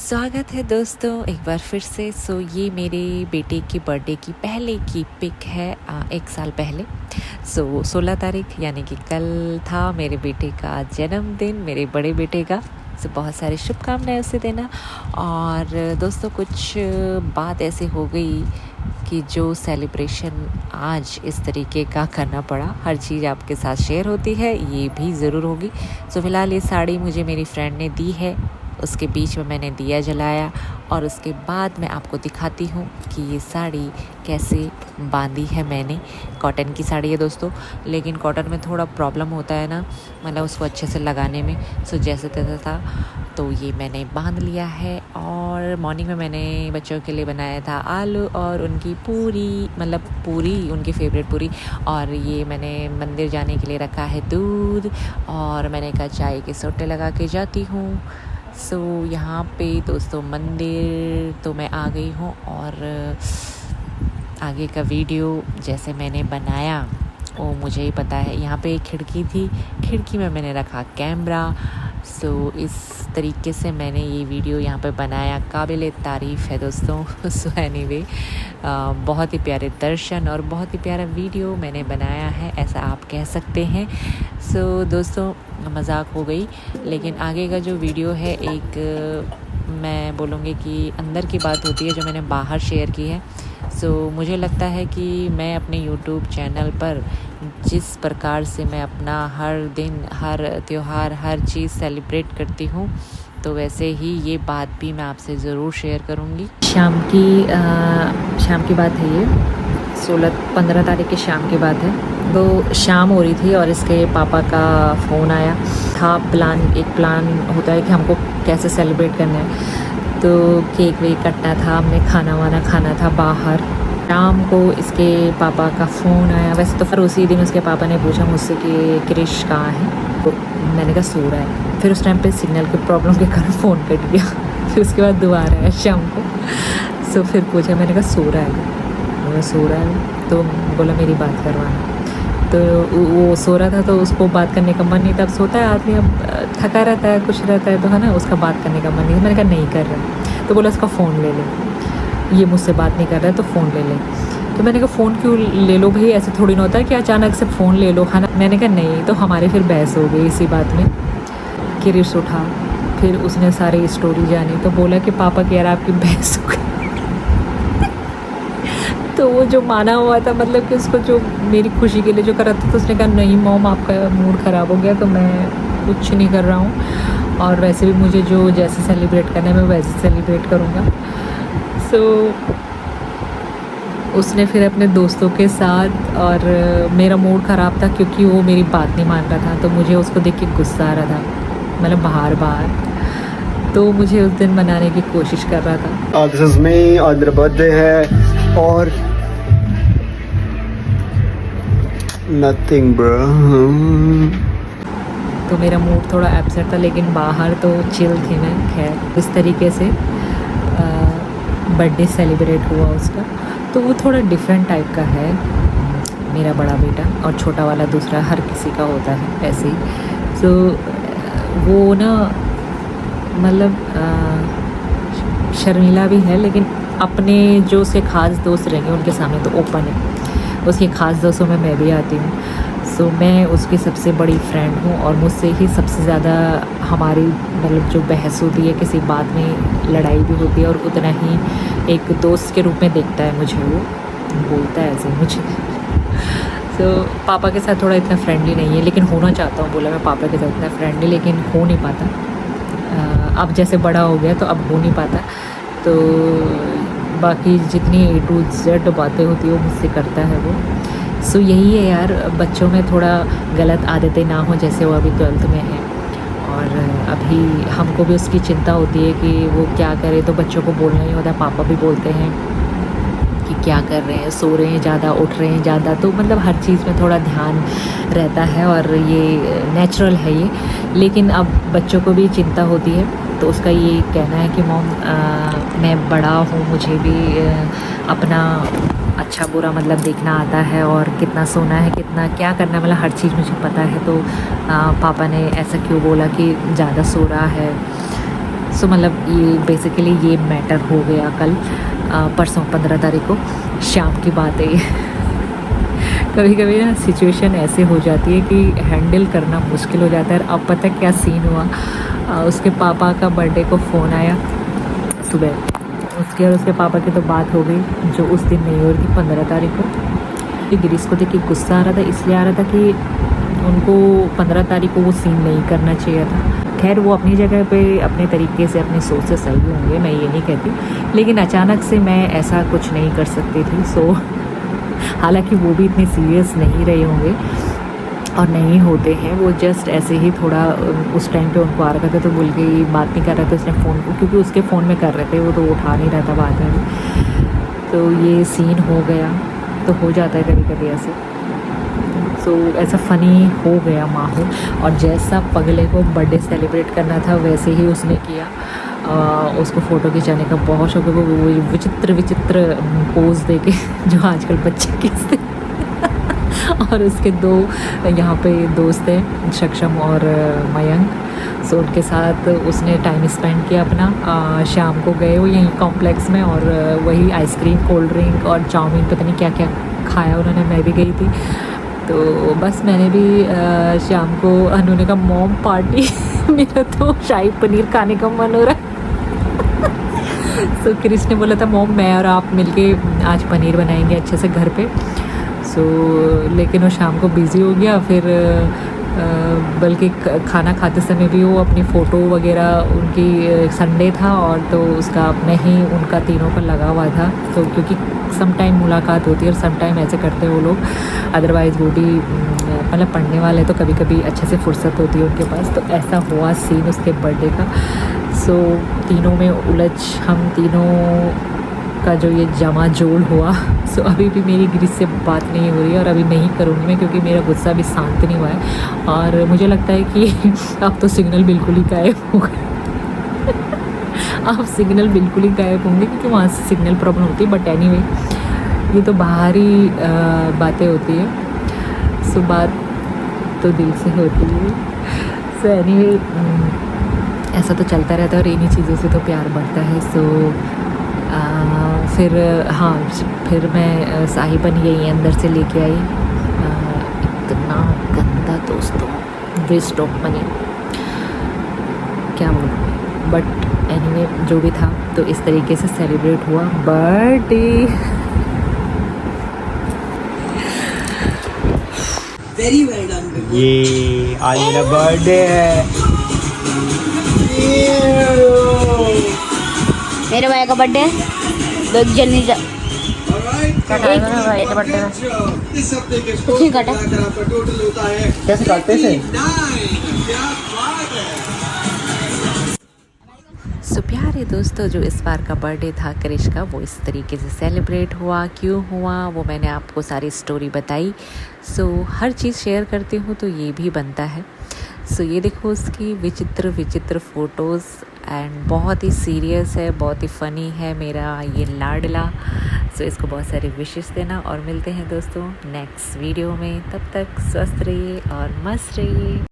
स्वागत है दोस्तों एक बार फिर से। ये मेरे बेटे की बर्थडे की पहले की पिक है 1 साल पहले। 16 तारीख यानी कि कल था मेरे बेटे का जन्मदिन, मेरे बड़े बेटे का। बहुत सारी शुभकामनाएं उसे देना। और दोस्तों कुछ बात ऐसी हो गई कि जो सेलिब्रेशन आज इस तरीके का करना पड़ा। हर चीज़ आपके साथ शेयर होती है, ये भी ज़रूर होगी। फ़िलहाल ये साड़ी मुझे मेरी फ्रेंड ने दी है, उसके बीच में मैंने दिया जलाया और उसके बाद मैं आपको दिखाती हूँ कि ये साड़ी कैसे बांधी है मैंने। कॉटन की साड़ी है दोस्तों, लेकिन कॉटन में थोड़ा प्रॉब्लम होता है ना, मतलब उसको अच्छे से लगाने में। जैसे तैसा था तो ये मैंने बांध लिया है। और मॉर्निंग में मैंने बच्चों के लिए बनाया था आलू और उनकी पूरी, मतलब पूरी उनकी फेवरेट पूरी। और ये मैंने मंदिर जाने के लिए रखा है दूध, और मैंने कहा चाय के सोटे लगा के जाती हूँ। यहाँ पे दोस्तों मंदिर तो मैं आ गई हूँ, और आगे का वीडियो जैसे मैंने बनाया वो मुझे ही पता है। यहाँ पे एक खिड़की थी, खिड़की में मैंने रखा कैमरा। इस तरीके से मैंने ये वीडियो यहाँ पे बनाया, काबिल तारीफ़ है दोस्तों। एनीवे बहुत ही प्यारे दर्शन और बहुत ही प्यारा वीडियो मैंने बनाया है, ऐसा आप कह सकते हैं। दोस्तों मजाक हो गई, लेकिन आगे का जो वीडियो है एक मैं बोलूँगी कि अंदर की बात होती है जो मैंने बाहर शेयर की है। मुझे लगता है कि मैं अपने YouTube चैनल पर जिस प्रकार से मैं अपना हर दिन, हर त्यौहार, हर चीज़ सेलिब्रेट करती हूँ, तो वैसे ही ये बात भी मैं आपसे ज़रूर शेयर करूँगी। शाम की बात है, ये 15 तारीख की शाम की बात है। तो शाम हो रही थी और इसके पापा का फ़ोन आया था। एक प्लान होता है कि हमको कैसे सेलिब्रेट करना है। तो केक वेक कटना था, हमने खाना वाना खाना था बाहर। शाम को इसके पापा का फ़ोन आया। वैसे तो फिर उसी दिन उसके पापा ने पूछा मुझसे कि क्रिश कहाँ है, तो मैंने कहा सो रहा है। फिर उस टाइम पे सिग्नल की प्रॉब्लम के कारण फ़ोन कट गया। फिर उसके बाद दोबारा आया शाम को। फिर पूछा, मैंने कहा सो रहा है, मैं सो रहा है। तो बोला मेरी बात करवाना। तो वो सो रहा था, तो उसको बात करने का मन नहीं था। अब सोता है आदमी, अब थका रहता है, कुछ रहता है, तो है ना, उसका बात करने का मन नहीं था। मैंने कहा नहीं कर रहा। तो बोला उसका फ़ोन ले ले, ये मुझसे बात नहीं कर रहा है तो फ़ोन ले ले। तो मैंने कहा फ़ोन क्यों ले लो भाई, ऐसे थोड़ी ना होता है कि अचानक से फ़ोन ले लो, है ना। मैंने कहा नहीं। तो हमारी फिर बहस हो गई इसी बात में। क्रिश उठा, फिर उसने सारी स्टोरी जानी, तो बोला कि पापा कह रहा आपकी बहस हो गई। तो वो जो माना हुआ था, मतलब कि उसको जो मेरी खुशी के लिए जो करा था, तो उसने कहा नहीं मॉम आपका मूड ख़राब हो गया, तो मैं कुछ नहीं कर रहा हूँ, और वैसे भी मुझे जो जैसे सेलिब्रेट करना है मैं वैसे सेलिब्रेट करूँगा। उसने फिर अपने दोस्तों के साथ, और मेरा मूड ख़राब था क्योंकि वो मेरी बात नहीं मान रहा था, तो मुझे उसको देख के गुस्सा आ रहा था, मतलब बाहर। तो मुझे उस दिन मनाने की कोशिश कर रहा था। दिस इज़ मी, आज मेरा बर्थडे है और नथिंग ब्रो। तो मेरा मूड थोड़ा अपसेट था, लेकिन बाहर तो चिल थी मैं। खैर इस तरीके से बर्थडे सेलिब्रेट हुआ उसका। तो वो थोड़ा डिफरेंट टाइप का है, मेरा बड़ा बेटा, और छोटा वाला दूसरा हर किसी का होता है ऐसे ही। वो ना, मतलब शर्मीला भी है, लेकिन अपने जो उसके ख़ास दोस्त रहेंगे उनके सामने तो ओपन है। उसके ख़ास दोस्तों में मैं भी आती हूँ। मैं उसकी सबसे बड़ी फ्रेंड हूँ, और मुझसे ही सबसे ज़्यादा हमारी, मतलब जो बहस होती है, किसी बात में लड़ाई भी होती है, और उतना ही एक दोस्त के रूप में देखता है मुझे, वो बोलता है ऐसे मुझे। पापा के साथ थोड़ा इतना फ्रेंडली नहीं है, लेकिन होना चाहता हूँ। बोला मैं पापा के साथ इतना फ्रेंडली, लेकिन हो नहीं पाता। अब जैसे बड़ा हो गया तो अब हो नहीं पाता। तो बाकी जितनी A to Z बातें होती है वो मुझसे करता है वो। यही है यार, बच्चों में थोड़ा गलत आदतें ना हो, जैसे वो अभी 12th में है, और अभी हमको भी उसकी चिंता होती है कि वो क्या करे। तो बच्चों को बोलना ही होता है, पापा भी बोलते हैं कि क्या कर रहे हैं, सो रहे हैं ज़्यादा, उठ रहे हैं ज़्यादा। तो मतलब हर चीज़ में थोड़ा ध्यान रहता है, और ये नेचुरल है ये। लेकिन अब बच्चों को भी चिंता होती है, तो उसका ये कहना है कि मॉम मैं बड़ा हूँ, मुझे भी अपना अच्छा बुरा मतलब देखना आता है, और कितना सोना है, कितना क्या करना है, मतलब हर चीज़ मुझे पता है। तो पापा ने ऐसा क्यों बोला कि ज़्यादा सो रहा है, सो मतलब ये बेसिकली ये मैटर हो गया कल परसों 15 तारीख को शाम की बात है ये। कभी कभी ना सिचुएशन ऐसे हो जाती है कि हैंडल करना मुश्किल हो जाता है। अब पता क्या सीन हुआ, उसके पापा का बर्थडे को फ़ोन आया सुबह, उसके और उसके पापा की तो बात हो गई जो उस दिन नहीं हो रही थी 15 तारीख को। गिरीश को देख के गुस्सा आ रहा था, इसलिए आ रहा था कि उनको 15 तारीख को वो सीन नहीं करना चाहिए था। खैर वो अपनी जगह पे अपने तरीके से अपनी सोच से सही होंगे, मैं ये नहीं कहती, लेकिन अचानक से मैं ऐसा कुछ नहीं कर सकती थी। सो हालांकि वो भी इतने सीरियस नहीं रहे होंगे और नहीं होते हैं, वो जस्ट ऐसे ही थोड़ा उस टाइम पे उनको आ रखा था तो बोल के बात नहीं कर रहे थे उसने फ़ोन को, क्योंकि उसके फ़ोन में कर रहे थे, वो तो उठा नहीं रहा था बाद में भी। तो ये सीन हो गया, तो हो जाता है कभी कभी ऐसे। सो ऐसा फ़नी हो गया माहौल, और जैसा पगले को बर्थडे सेलिब्रेट करना था वैसे ही उसने किया। उसको फ़ोटो खिंचाने का बहुत शौक है, वो विचित्र विचित्र पोज दे के जो आजकल बच्चे खींचते और उसके दो यहाँ पे दोस्त हैं, सक्षम और मयंक। सो उनके साथ उसने टाइम स्पेंड किया अपना। शाम को गए वो यहीं कॉम्प्लेक्स में, और वही आइसक्रीम, कोल्ड ड्रिंक और चाउमीन पता नहीं क्या क्या खाया उन्होंने, मैं भी गई थी। तो बस मैंने भी शाम को अनु ने कहा मॉम पार्टी मेरा तो शाही पनीर खाने का मन हो रहा है। तो क्रिस ने बोला था मॉम मैं और आप मिलके आज पनीर बनाएंगे अच्छे से घर पे। सो लेकिन वो शाम को बिज़ी हो गया, फिर बल्कि खाना खाते समय भी वो अपनी फ़ोटो वगैरह, उनकी संडे था और तो उसका अपने ही उनका तीनों पर लगा हुआ था। तो क्योंकि सम टाइम मुलाकात होती है और सम टाइम ऐसे करते हैं वो लोग, अदरवाइज़ वो भी मतलब पढ़ने वाले तो कभी कभी अच्छे से फुर्सत होती है उनके पास। तो ऐसा हुआ सीन उसके बर्थडे का। सो तीनों में उलझ, हम तीनों का जो ये जमा जोड़ हुआ। सो अभी भी मेरी गिरीश से बात नहीं हो रही है और अभी नहीं करूँगी मैं, क्योंकि मेरा गुस्सा भी शांत नहीं हुआ है। और मुझे लगता है कि अब तो सिग्नल बिल्कुल ही गायब हो गए। अब सिग्नल बिल्कुल ही गायब होंगे क्योंकि वहाँ से सिग्नल प्रॉब्लम होती है। बट एनीवे ये तो बाहरी बातें होती है। सो बात तो दिल से होती है। सो एनीवे ऐसा तो चलता रहता है और इन्हीं चीज़ों से तो प्यार बढ़ता है। सो फिर हाँ, फिर मैं शाही पनीर यहीं अंदर से लेके आई। इतना गंदा दोस्तों, वेस्ट ऑफ मनी, क्या बोलूँ। बट एनीवे जो भी था, तो इस तरीके से सेलिब्रेट हुआ बर्थडे। Very well done. ये आज मेरा बर्थडे है। मेरे भाई का बर्थडे देख जल्दी जा। कुछ नहीं काटा। कैसे काटते थे? सो प्यारे दोस्तों, जो इस बार का बर्थडे था क्रिश का, वो इस तरीके से सेलिब्रेट हुआ। क्यों हुआ वो मैंने आपको सारी स्टोरी बताई। सो हर चीज़ शेयर करती हूँ तो ये भी बनता है। सो ये देखो उसकी विचित्र विचित्र फ़ोटोज़, एंड बहुत ही सीरियस है, बहुत ही फ़नी है मेरा ये लाडला। सो इसको बहुत सारे विशेस देना, और मिलते हैं दोस्तों नेक्स्ट वीडियो में। तब तक स्वस्थ रहिए और मस्त रहिए।